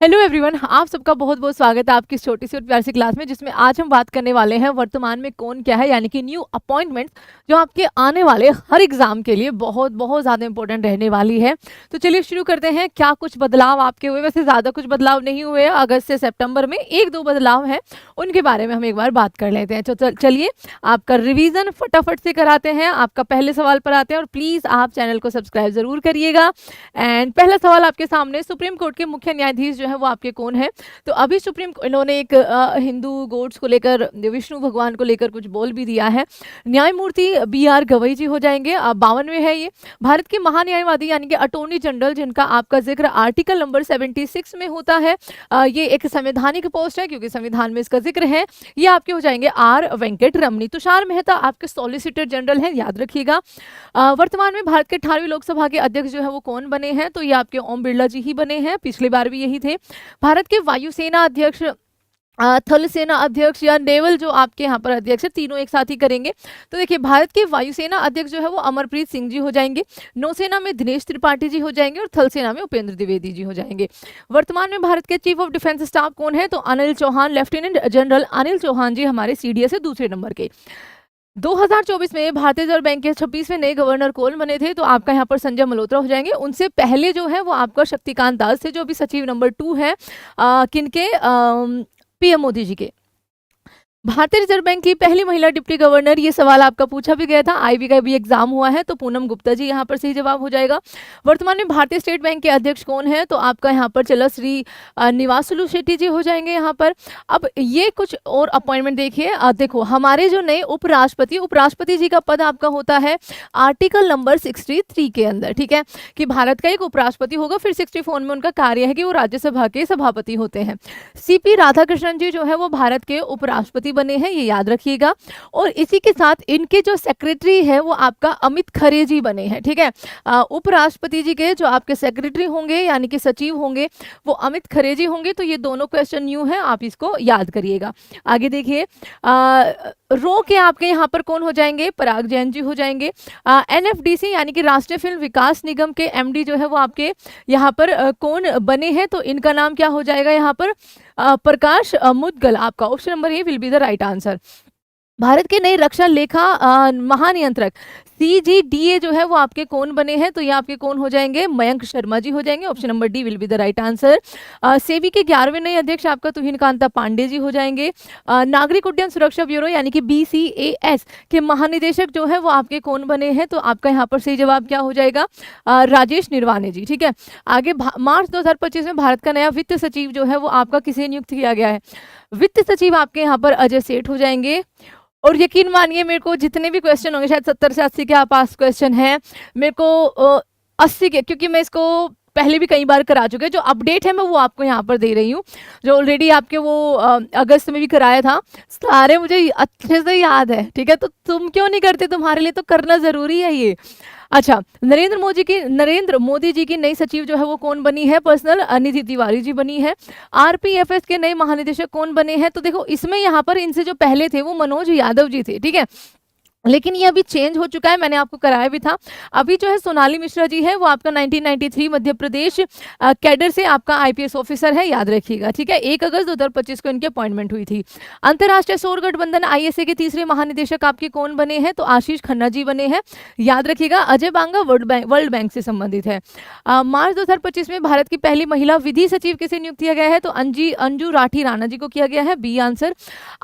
Hello everyone, आप सबका बहुत बहुत स्वागत है आपकी इस छोटी सी और प्यारी सी क्लास में, जिसमें आज हम बात करने वाले हैं वर्तमान में कौन क्या है, यानी कि न्यू अपॉइंटमेंट्स जो आपके आने वाले हर एग्जाम के लिए बहुत बहुत ज़्यादा इंपॉर्टेंट रहने वाली है। तो चलिए शुरू करते हैं। क्या कुछ बदलाव आपके हुए? वैसे ज़्यादा कुछ बदलाव नहीं हुए हैं। अगस्त से सितंबर में एक दो बदलाव हैं, उनके बारे में हम एक बार बात कर लेते हैं। तो चलिए आपका रिविज़न फटाफट से कराते हैं। आपका पहले सवाल पर आते हैं और प्लीज़ आप चैनल को सब्सक्राइब ज़रूर करिएगा। एंड पहला सवाल आपके सामने, सुप्रीम कोर्ट के मुख्य न्यायाधीश जो है वो आपके कौन है? तो अभी इन्होंने एक हिंदू गॉड्स को लेकर, विष्णु भगवान को लेकर कुछ बोल भी दिया है। न्यायमूर्ति BR गवई जी हो जाएंगे। 52वें है ये। भारत के महान्यायवादी यानी कि अटॉर्नी जनरल, जिनका आपका जिक्र आर्टिकल नंबर 76 में होता है। ये एक संवैधानिक पोस्ट है क्योंकि संविधान में इसका जिक्र है। ये आपके हो जाएंगे R वेंकट रमनी। तुषार मेहता आपके सॉलिसिटर जनरल हैं, याद रखिएगा। वर्तमान में भारत के 18वीं लोकसभा के अध्यक्ष जो है वो कौन बने हैं? तो ये आपके ओम बिरला जी ही बने हैं, पिछली बार भी यही थे। भारत के वायुसेना अध्यक्ष, थल सेना अध्यक्ष या नेवल जो आपके यहाँ पर अध्यक्ष है, तीनों एक साथ ही करेंगे। तो देखिए, भारत के वायुसेना अध्यक्ष जो है वो अमरप्रीत सिंह जी हो जाएंगे। नौसेना में दिनेश त्रिपाठी जी हो जाएंगे और थल सेना में उपेंद्र द्विवेदी जी हो जाएंगे। वर्तमान में भारत के चीफ ऑफ डिफेंस स्टाफ कौन है? तो अनिल चौहान, लेफ्टिनेंट जनरल अनिल चौहान जी हमारे CDS है दूसरे नंबर के। 2024 में भारतीय रिजर्व बैंक के 26वें नए गवर्नर कौन बने थे? तो आपका यहाँ पर संजय मल्होत्रा हो जाएंगे। उनसे पहले जो है वो आपका शक्तिकांत दास थे, जो अभी सचिव नंबर 2 है। किनके? PM मोदी जी के। भारतीय रिजर्व बैंक की पहली महिला डिप्टी गवर्नर, ये सवाल आपका पूछा भी गया था, IB का भी एग्जाम हुआ है, तो पूनम गुप्ता जी यहाँ पर सही जवाब हो जाएगा। वर्तमान में भारतीय स्टेट बैंक के अध्यक्ष कौन है? तो आपका यहाँ पर चला श्री निवासुलु शेट्टी जी हो जाएंगे यहाँ पर। अब ये कुछ और अपॉइंटमेंट देखिए। देखो, हमारे जो नए उपराष्ट्रपति जी का पद आपका होता है आर्टिकल नंबर 63 के अंदर, ठीक है, कि भारत का एक उपराष्ट्रपति होगा। फिर 64 में उनका कार्य है कि वो राज्यसभा के सभापति होते हैं। CP राधाकृष्णन जी जो है वो भारत के उपराष्ट्रपति बने हैं, ये याद रखिएगा। और इसी के साथ इनके जो सेक्रेटरी है वो आपका अमित खरे जी बने हैं, ठीक है। उपराष्ट्रपति जी के जो आपके सेक्रेटरी होंगे यानी कि सचिव होंगे वो अमित खरे जी होंगे। तो ये दोनों क्वेश्चन न्यू है, आप इसको याद करिएगा। आगे देखिए, रो के आपके यहाँ पर कौन हो जाएंगे? पराग जैन जी हो जाएंगे। NFDC यानी कि राष्ट्रीय फिल्म विकास निगम के MD जो है वो आपके यहाँ पर कौन बने हैं? तो इनका नाम क्या हो जाएगा यहाँ पर? प्रकाश मुद्गल। आपका option number A will be the right answer. Bharat के नए रक्षा लेखा महानियंत्रक CGDA जो है वो आपके कौन बने हैं? तो ये आपके कौन हो जाएंगे? मयंक शर्मा जी हो जाएंगे। Option number D will be the right answer. SEBI के 11वें नए अध्यक्ष आपका तुहिन कांता पांडे जी हो जाएंगे। नागरिक उड्डयन सुरक्षा ब्यूरो यानी कि BCAS के महानिदेशक जो है वो आपके कौन बने हैं? तो आपका यहाँ पर सही जवाब क्या हो जाएगा? राजेश निर्वाणे जी, ठीक है। आगे मार्च 2025 में भारत का नया वित्त सचिव जो है वो आपका किसे नियुक्त किया गया है? वित्त सचिव आपके यहाँ पर अजय सेठ हो जाएंगे। और यकीन मानिए, मेरे को जितने भी क्वेश्चन होंगे, शायद 70 से 80 के आसपास क्वेश्चन हैं, मेरे को 80 के, क्योंकि मैं इसको पहले भी कई बार करा चुके हैं। जो अपडेट है मैं वो आपको यहाँ पर दे रही हूँ, जो ऑलरेडी आपके वो अगस्त में भी कराया था, सारे मुझे अच्छे से याद है, ठीक है। तो तुम क्यों नहीं करते? तुम्हारे लिए तो करना ज़रूरी है ये। अच्छा, नरेंद्र मोदी जी की नई सचिव जो है वो कौन बनी है? पर्सनल निधि तिवारी जी बनी है। RPFS के नए महानिदेशक कौन बने हैं? तो देखो, इसमें यहाँ पर इनसे जो पहले थे वो मनोज यादव जी थे, ठीक है, लेकिन ये अभी चेंज हो चुका है, मैंने आपको कराया भी था। अभी जो है सोनाली मिश्रा जी है वो आपका 1993 मध्य प्रदेश कैडर से आपका IPS ऑफिसर है, याद रखिएगा, ठीक है। 1 अगस्त 2025 को इनकी अपॉइंटमेंट हुई थी। अंतर्राष्ट्रीय सौर गठबंधन ISA के तीसरे महानिदेशक आपके कौन बने हैं? तो आशीष खन्ना जी बने हैं, याद रखिएगा। अजय बांगा वर्ल्ड बैंक से संबंधित है। मार्च 2025 में भारत की पहली महिला विधि सचिव किसे नियुक्त किया गया है? तो अंजू राठी राणा जी को किया गया है, B आंसर।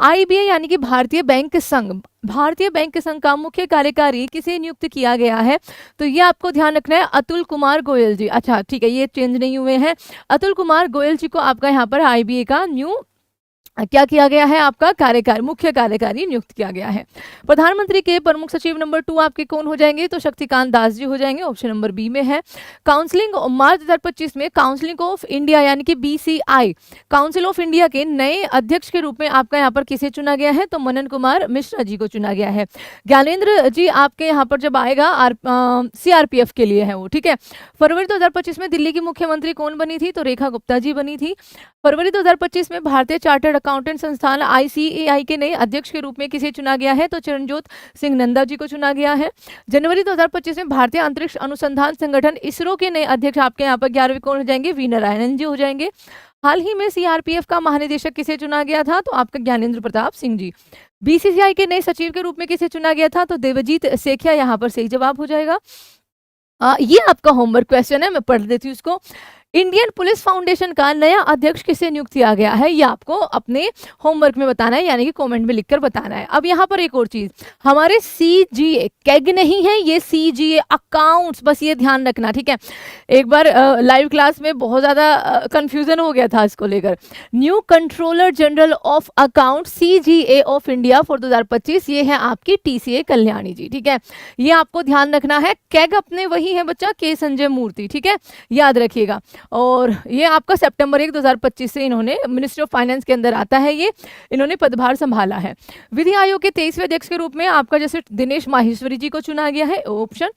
IBA यानी कि भारतीय बैंक संघ का मुख्य कार्यकारी किसे नियुक्त किया गया है? तो ये आपको ध्यान रखना है, अतुल कुमार गोयल जी। अच्छा, ठीक है, ये चेंज नहीं हुए हैं। अतुल कुमार गोयल जी को आपका यहाँ पर IBA का न्यू क्या किया गया है? आपका मुख्य कार्यकारी नियुक्त किया गया है। प्रधानमंत्री के प्रमुख सचिव नंबर 2 आपके कौन हो जाएंगे? तो शक्तिकांत दास जी हो जाएंगे, ऑप्शन नंबर B में है। काउंसलिंग मार्च 2025 में काउंसिल ऑफ इंडिया यानी कि BCI काउंसिल ऑफ इंडिया के नए अध्यक्ष के रूप में आपका यहाँ पर किसे चुना गया है? तो मनन कुमार मिश्रा जी को चुना गया है। ज्ञानेंद्र जी आपके यहाँ पर जब आएगा CRPF के लिए है वो, ठीक है। फरवरी 2025 में दिल्ली की मुख्यमंत्री कौन बनी थी? तो रेखा गुप्ता जी बनी थी। फरवरी 2025 में भारतीय चार्टर्ड अकाउंटेंट संस्थान ICAI के नए अध्यक्ष के रूप में किसे चुना गया है? तो चरणजोत सिंह नंदा जी को चुना गया है। जनवरी 2025 में भारतीय अंतरिक्ष अनुसंधान संगठन ISRO के नए अध्यक्ष आपके यहाँ पर 11वें कौन हो जाएंगे? वी नारायणन जी हो जाएंगे। हाल ही में सीआरपीएफ का महानिदेशक किसे चुना गया था? तो आपका ज्ञानेंद्र प्रताप सिंह जी। बीसीसीआई के नए सचिव के रूप में किसे चुना गया था? तो देवजीत सेठिया यहाँ पर सही जवाब हो जाएगा। ये आपका होमवर्क क्वेश्चन है, मैं पढ़ देती हूँ इसको। इंडियन पुलिस फाउंडेशन का नया अध्यक्ष किसे नियुक्त किया गया है? ये आपको अपने होमवर्क में बताना है, यानी कि कमेंट में लिखकर बताना है। अब यहाँ पर एक और चीज, हमारे सीजीए कैग नहीं है, ये सीजीए अकाउंट्स, बस ये ध्यान रखना, ठीक है। एक बार लाइव क्लास में बहुत ज्यादा कंफ्यूजन हो गया था इसको लेकर। New controller general of account CGA of India for 2025, ये है आपकी टीसीए कल्याणी जी, ठीक है। ये आपको ध्यान रखना है। कैग अपने वही है बच्चा, के संजय मूर्ति, ठीक है, याद रखिएगा। और ये आपका सितंबर 1 2025 से इन्होंने मिनिस्ट्री ऑफ फाइनेंस के अंदर आता है, ये इन्होंने पदभार संभाला है। विधि आयोग के 23वें अध्यक्ष के रूप में आपका जैसे दिनेश माहेश्वरी जी को चुना गया है, ऑप्शन।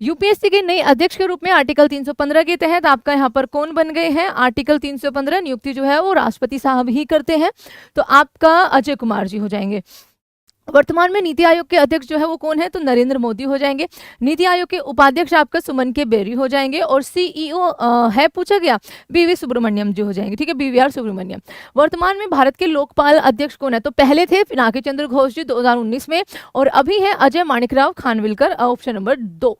यूपीएससी के नए अध्यक्ष के रूप में आर्टिकल 315 के तहत आपका यहाँ पर कौन बन गए हैं? आर्टिकल 315 नियुक्ति जो है वो राष्ट्रपति साहब ही करते हैं, तो आपका अजय कुमार जी हो जाएंगे। वर्तमान में नीति आयोग के अध्यक्ष जो है वो कौन है? तो नरेंद्र मोदी हो जाएंगे। नीति आयोग के उपाध्यक्ष आपका सुमन के बेरी हो जाएंगे, और सीईओ है पूछा गया, बीवी सुब्रमण्यम जी हो जाएंगे, ठीक है, बीवीआर सुब्रमण्यम। वर्तमान में भारत के लोकपाल अध्यक्ष कौन है? तो पहले थे पिनाकी चंद्र घोष जी 2019 में, और अभी है अजय माणिकराव खानविलकर, ऑप्शन नंबर 2।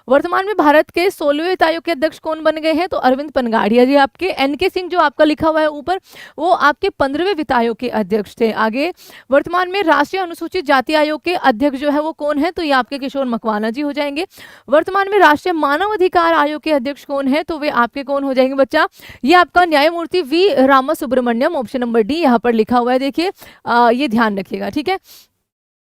वर्तमान में भारत के 16वें वित्त आयोग के अध्यक्ष कौन बन गए हैं? तो अरविंद पनगाड़िया जी आपके। एनके सिंह जो आपका लिखा हुआ है ऊपर, वो आपके 15वें वित्त आयोग के अध्यक्ष थे। आगे वर्तमान में राष्ट्रीय अनुसूचित जाति आयोग के अध्यक्ष जो है वो कौन है? तो ये आपके किशोर मकवाना जी हो जाएंगे। वर्तमान में राष्ट्रीय मानव अधिकार आयोग के अध्यक्ष कौन है? तो वे आपके कौन हो जाएंगे बच्चा? ये आपका न्यायमूर्ति V Rama Subramaniam, option number D यहाँ पर लिखा हुआ है, देखिए ये ध्यान रखिएगा, ठीक है।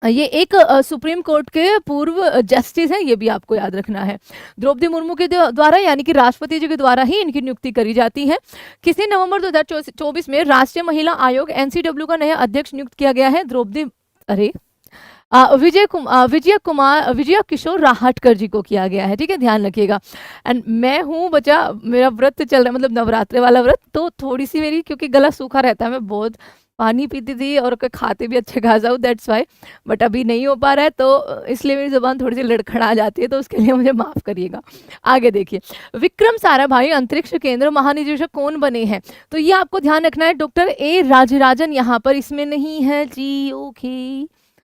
ये एक सुप्रीम कोर्ट के पूर्व जस्टिस हैं, ये भी आपको याद रखना है। द्रौपदी मुर्मू के द्वारा, यानी कि राष्ट्रपति जी के द्वारा ही इनकी नियुक्ति करी जाती है। किसी नवंबर 2024 में राष्ट्रीय महिला आयोग एनसीडब्ल्यू का नया अध्यक्ष नियुक्त किया गया है? विजय किशोर राहटकर जी को किया गया है, ठीक है, ध्यान रखिएगा। एंड मैं हूँ बच्चा, मेरा व्रत चल रहा है, मतलब नवरात्रे वाला व्रत, तो थोड़ी सी मेरी क्योंकि गला सूखा रहता है, मैं बहुत पानी पीती थी और खाते भी अच्छे खासा हूँ, दैट्स वाई, बट अभी नहीं हो पा रहा है, तो इसलिए मेरी जुबान थोड़ी सी लड़खड़ा जाती है, तो उसके लिए मुझे माफ़ करिएगा। आगे देखिए, विक्रम साराभाई अंतरिक्ष केंद्र महानिदेशक कौन बने हैं? तो ये आपको ध्यान रखना है, डॉक्टर ए राजराजन यहाँ पर इसमें नहीं है जी, ओके,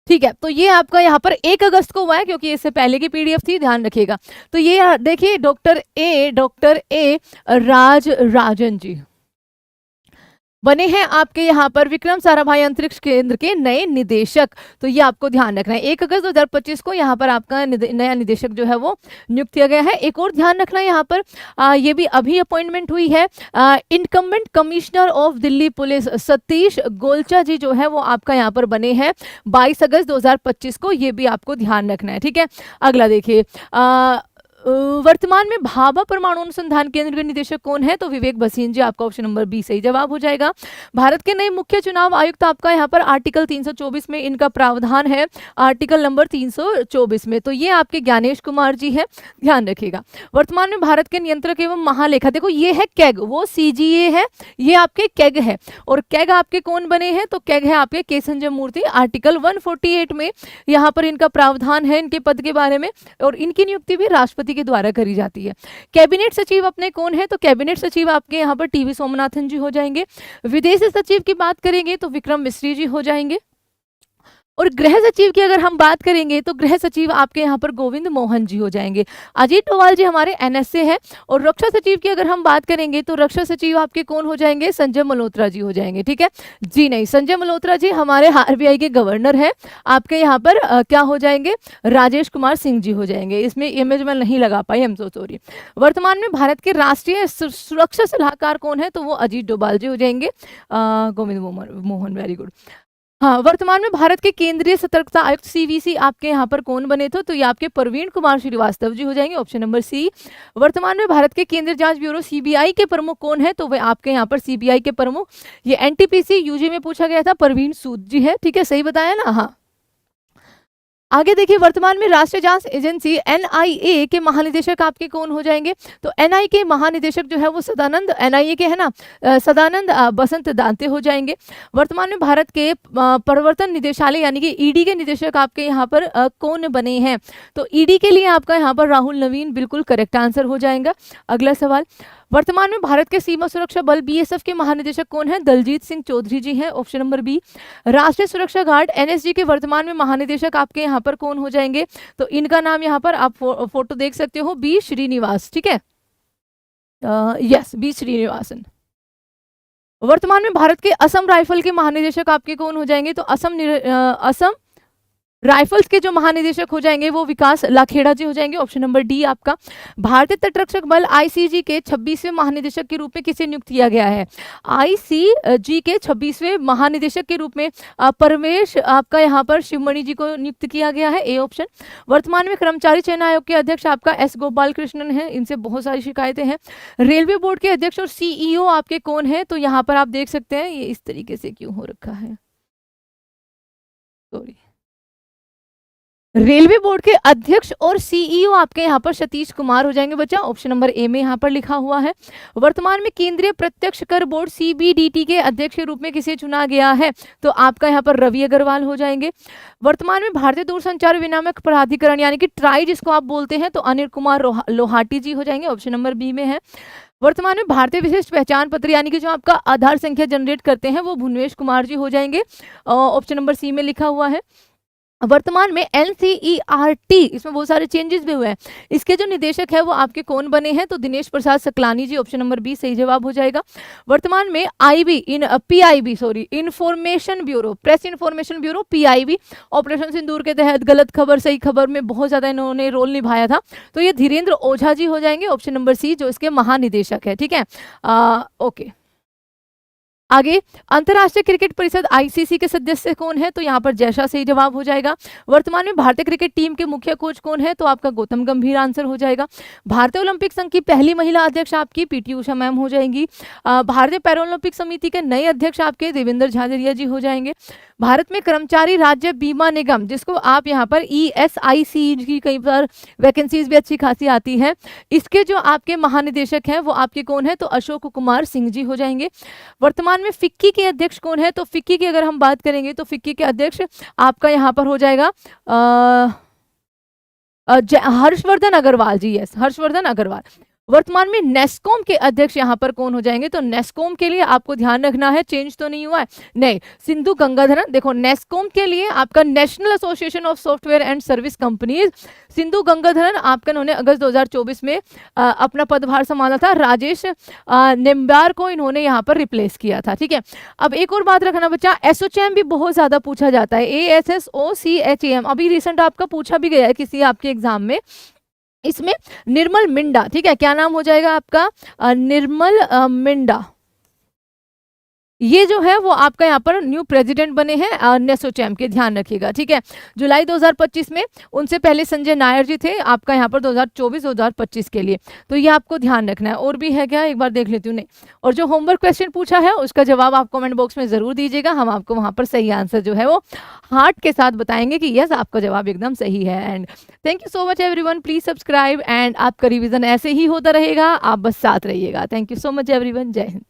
ठीक है। तो ये आपका यहाँ पर 1 अगस्त को हुआ है, क्योंकि इससे पहले की पीडीएफ थी, ध्यान रखिएगा। तो ये देखिए डॉक्टर ए राजराजन जी बने हैं आपके यहाँ पर विक्रम साराभाई अंतरिक्ष केंद्र के नए निदेशक। तो ये आपको ध्यान रखना है, 1 अगस्त 2025 को यहाँ पर आपका नया निदेशक जो है वो नियुक्त किया गया है। एक और ध्यान रखना है यहाँ पर, ये भी अभी अपॉइंटमेंट हुई है। Incumbent commissioner of Delhi police Satish Golcha ji जो है वो आपका यहाँ पर बने हैं 22 अगस्त 2025 को, ये भी आपको ध्यान रखना है, ठीक है। अगला देखिए, वर्तमान में भाभा परमाणु अनुसंधान केंद्र के निदेशक कौन है? तो विवेक भसीन जी, आपका ऑप्शन नंबर बी सही जवाब हो जाएगा। भारत के नए मुख्य चुनाव आयुक्त आपका यहाँ पर आर्टिकल 324 में इनका प्रावधान है, आर्टिकल नंबर 324 में, तो ये आपके ज्ञानेश कुमार जी है, ध्यान रखिएगा। वर्तमान में भारत के नियंत्रक एवं महालेखा, देखो ये है कैग, वो सीजीए है, ये आपके कैग है, और कैग आपके कौन बने हैं? तो कैग है आपके के संजय मूर्ति, आर्टिकल 148 में यहाँ पर इनका प्रावधान है इनके पद के बारे में, और इनकी नियुक्ति भी राष्ट्रपति के द्वारा करी जाती है। कैबिनेट सचिव अपने कौन है? तो कैबिनेट सचिव आपके यहाँ पर टीवी सोमनाथन जी हो जाएंगे। विदेश सचिव की बात करेंगे तो विक्रम मिश्री जी हो जाएंगे। और गृह सचिव की अगर हम बात करेंगे तो गृह सचिव आपके यहाँ पर गोविंद मोहन जी हो जाएंगे। अजीत डोवाल जी हमारे एनएसए है। और रक्षा सचिव की अगर हम बात करेंगे तो रक्षा सचिव आपके कौन हो जाएंगे? संजय मल्होत्रा जी हो जाएंगे, ठीक है जी। नहीं, संजय मल्होत्रा जी हमारे आरबीआई के गवर्नर हैं, आपके यहाँ पर क्या हो जाएंगे? राजेश कुमार सिंह जी हो जाएंगे। इसमें इमेज मैं नहीं लगा पाई, आई एम सो सॉरी। वर्तमान में भारत के राष्ट्रीय सुरक्षा सलाहकार कौन है? तो वो अजीत डोभाल जी हो जाएंगे। Govind Mohan, very good. हाँ, वर्तमान में भारत के केंद्रीय सतर्कता आयुक्त सीवीसी आपके यहाँ पर कौन बने थे? तो ये आपके प्रवीण कुमार श्रीवास्तव जी हो जाएंगे, ऑप्शन नंबर सी। वर्तमान में भारत के केंद्रीय जांच ब्यूरो सीबीआई के प्रमुख कौन है? तो वे आपके यहाँ पर सीबीआई के प्रमुख, ये एनटीपीसी यूजी में पूछा गया था, परवीन सूद जी है, ठीक है, सही बताया ना। हाँ, आगे देखिए, वर्तमान में राष्ट्रीय जांच एजेंसी एनआईए के महानिदेशक आपके कौन हो जाएंगे? तो एनआईए के महानिदेशक जो है वो सदानंद, एनआईए के है ना, सदानंद बसंत दांते हो जाएंगे। वर्तमान में भारत के प्रवर्तन निदेशालय यानी कि ईडी के निदेशक आपके यहाँ पर कौन बने हैं? तो ईडी के लिए आपका यहाँ पर राहुल नवीन बिल्कुल करेक्ट आंसर हो जाएगा। अगला सवाल, वर्तमान में भारत के सीमा सुरक्षा बल बीएसएफ के महानिदेशक कौन है? दलजीत सिंह चौधरी जी हैं, ऑप्शन नंबर बी। राष्ट्रीय सुरक्षा गार्ड एनएसजी के वर्तमान में महानिदेशक आपके यहाँ पर कौन हो जाएंगे? तो इनका नाम यहाँ पर आप फोटो देख सकते हो, बी श्रीनिवास, ठीक है, यस बी श्रीनिवासन। वर्तमान में भारत के असम राइफल के महानिदेशक आपके कौन हो जाएंगे? तो असम राइफल्स के जो महानिदेशक हो जाएंगे वो विकास लाखेड़ा जी हो जाएंगे, ऑप्शन नंबर डी आपका। भारतीय तटरक्षक बल आईसीजी के 26वें महानिदेशक के रूप में किसे नियुक्त किया गया है? आईसीजी के 26वें महानिदेशक के रूप में परमेश आपका यहाँ पर शिवमणि जी को नियुक्त किया गया है, ए ऑप्शन। वर्तमान में कर्मचारी चयन आयोग के अध्यक्ष आपका एस गोपाल कृष्णन है, इनसे बहुत सारी शिकायतें हैं। रेलवे बोर्ड के अध्यक्ष और सीईओ आपके कौन है? तो यहाँ पर आप देख सकते हैं ये इस तरीके से क्यों हो रखा है, सॉरी, रेलवे बोर्ड के अध्यक्ष और सीईओ आपके यहाँ पर सतीश कुमार हो जाएंगे बच्चा, ऑप्शन नंबर ए में यहाँ पर लिखा हुआ है। वर्तमान में केंद्रीय प्रत्यक्ष कर बोर्ड सीबीडीटी के अध्यक्ष के रूप में किसे चुना गया है? तो आपका यहाँ पर रवि अग्रवाल हो जाएंगे। वर्तमान में भारतीय दूरसंचार विनियामक प्राधिकरण यानी कि ट्राई जिसको आप बोलते हैं, तो अनिल कुमार लोहाटी जी हो जाएंगे, ऑप्शन नंबर बी में है। वर्तमान में भारतीय विशिष्ट पहचान पत्र यानी कि जो आपका आधार संख्या जनरेट करते हैं वो भुवनेश कुमार जी हो जाएंगे, ऑप्शन नंबर सी में लिखा हुआ है। वर्तमान में एनसीईआरटी, इसमें बहुत सारे चेंजेस भी हुए हैं, इसके जो निदेशक है वो आपके कौन बने हैं? तो Dinesh Prasad Saklani ji, option number B सही जवाब हो जाएगा। वर्तमान में PIB information bureau, press information bureau PIB, operation Sindoor के तहत गलत खबर सही खबर में बहुत ज्यादा इन्होंने रोल निभाया था, तो ये धीरेन्द्र ओझा जी हो जाएंगे, ऑप्शन नंबर सी जो इसके महानिदेशक है, ठीक है। ओके, आगे, अंतर्राष्ट्रीय क्रिकेट परिषद आईसीसी के सदस्य कौन है? तो यहाँ पर जैसा सही जवाब हो जाएगा। वर्तमान में भारतीय क्रिकेट टीम के मुख्य कोच कौन है? तो आपका गौतम गंभीर आंसर हो जाएगा। भारतीय ओलंपिक संघ की पहली महिला अध्यक्ष आपकी पीटी उषा मैम हो जाएंगी। भारतीय पैरालंपिक समिति के नए अध्यक्ष आपके देवेंद्र झाझरिया जी हो जाएंगे। भारत में कर्मचारी राज्य बीमा निगम, जिसको आप यहाँ पर ESIC की कई बार वैकेंसीज भी अच्छी खासी आती है, इसके जो आपके महानिदेशक हैं वो आपके कौन है? तो अशोक कुमार सिंह जी हो जाएंगे। वर्तमान में फिक्की के अध्यक्ष कौन है? तो फिक्की की अगर हम बात करेंगे तो फिक्की के अध्यक्ष आपका यहाँ पर हो जाएगा हर्षवर्धन अग्रवाल जी, यस हर्षवर्धन अग्रवाल। वर्तमान में नेस्कॉम के अध्यक्ष यहाँ पर कौन हो जाएंगे? तो नेस्कॉम के लिए आपको ध्यान रखना है, चेंज तो नहीं हुआ है, नहीं, सिंधु गंगाधरन। देखो नेस्कॉम के लिए आपका national association of software and service companies, Sindhu Gangadharan आपका उन्होंने अगस्त 2024 में अपना पदभार संभाला था, राजेश निम्बार को इन्होंने यहाँ पर रिप्लेस किया था, ठीक है। अब एक और बात रखना बच्चा, एसोचैम भी बहुत ज्यादा पूछा जाता है, ASSOCHAM, अभी रिसेंट आपका पूछा भी गया है किसी आपके एग्जाम में, इसमें निर्मल मिंडा, ठीक है, क्या नाम हो जाएगा आपका? निर्मल मिंडा, ये जो है वो आपका यहाँ पर न्यू प्रेसिडेंट बने हैं नेसोचैम के, ध्यान रखिएगा, ठीक है। जुलाई 2025 में, उनसे पहले संजय नायर जी थे आपका यहाँ पर 2024-2025 के लिए, तो ये आपको ध्यान रखना है। और भी है क्या, एक बार देख लेती हूँ, नहीं, और जो होमवर्क क्वेश्चन पूछा है उसका जवाब आप कमेंट बॉक्स में जरूर दीजिएगा, हम आपको वहाँ पर सही आंसर जो है वो हार्ट के साथ बताएंगे कि यस आपका जवाब एकदम सही है। And thank you so much everyone, please subscribe, and आपका रिविजन ऐसे ही होता रहेगा, आप बस साथ रहिएगा। Thank you so much everyone, जय हिंद।